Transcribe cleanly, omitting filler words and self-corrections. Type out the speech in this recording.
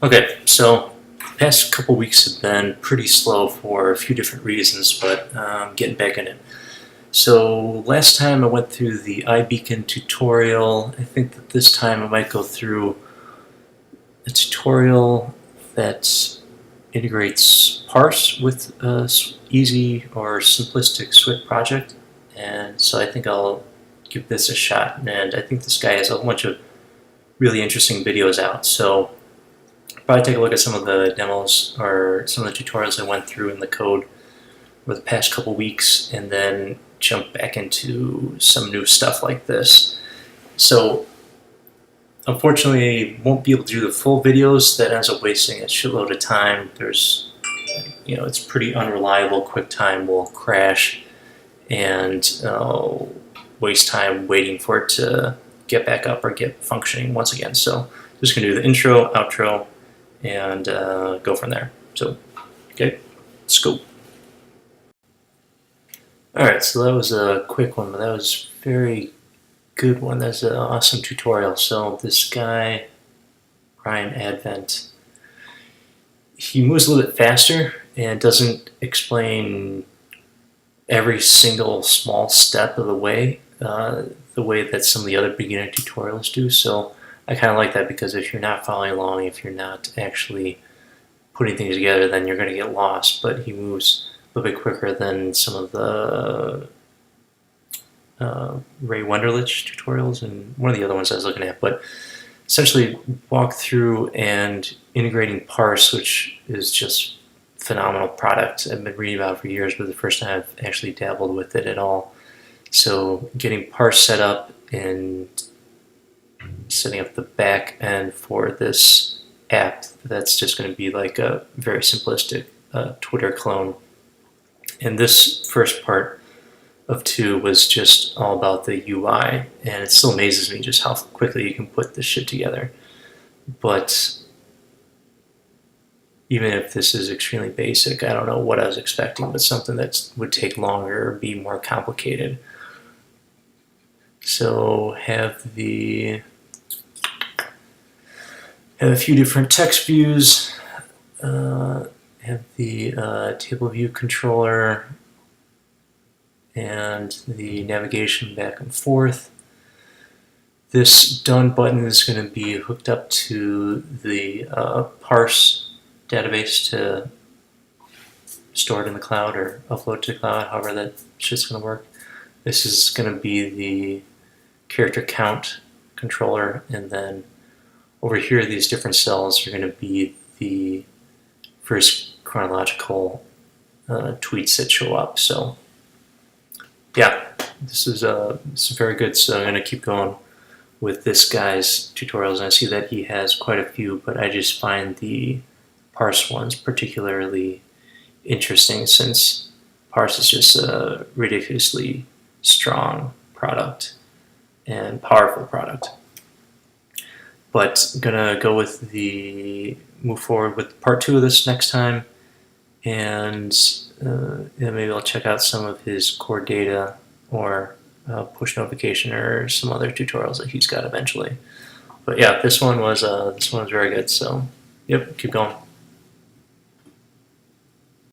Okay, so past couple weeks have been pretty slow for a few different reasons, but getting back in it. So last time I went through the iBeacon tutorial. I think that this time I might go through a tutorial that integrates Parse with a easy or simplistic Swift project, and so I think I'll give this a shot. And I think this guy has a whole bunch of really interesting videos out, so probably take a look at some of the demos or some of the tutorials I went through in the code over the past couple weeks, and then jump back into some new stuff like this. So unfortunately, won't be able to do the full videos. That ends up wasting a shitload of time. There's, it's pretty unreliable. QuickTime will crash and waste time waiting for it to get back up or get functioning once again. So just gonna do the intro, outro, and go from there. So, okay, let's go. Alright, so that was a quick one, but that was a very good one. That's an awesome tutorial. So this guy, Brian Advent, he moves a little bit faster and doesn't explain every single small step of the way that some of the other beginner tutorials do. So I kind of like that, because if you're not following along, if you're not actually putting things together, then you're going to get lost. But he moves a little bit quicker than some of the Ray Wenderlich tutorials and one of the other ones I was looking at. But essentially walk through and integrating Parse, which is just a phenomenal product. I've been reading about it for years, but the first time I've actually dabbled with it at all. So getting Parse set up and setting up the back end for this app that's just going to be like a very simplistic Twitter clone. And this first part of 2 was just all about the UI, and it still amazes me just how quickly you can put this shit together. But even if this is extremely basic, I don't know what I was expecting, but something that would take longer or be more complicated. So have a few different text views, have the table view controller, and the navigation back and forth. This done button is going to be hooked up to the Parse database to store it in the cloud or upload to the cloud, however that shit's going to work. This is going to be the character count controller, and then over here these different cells are going to be the first chronological tweets that show up. So yeah, this is very good. So I'm going to keep going with this guy's tutorials, and I see that he has quite a few, but I just find the Parse ones particularly interesting, since Parse is just a ridiculously strong product and powerful product. But I'm gonna go with move forward with part 2 of this next time, and maybe I'll check out some of his core data or push notification or some other tutorials that he's got eventually. But yeah, this one was very good. So yep, keep going.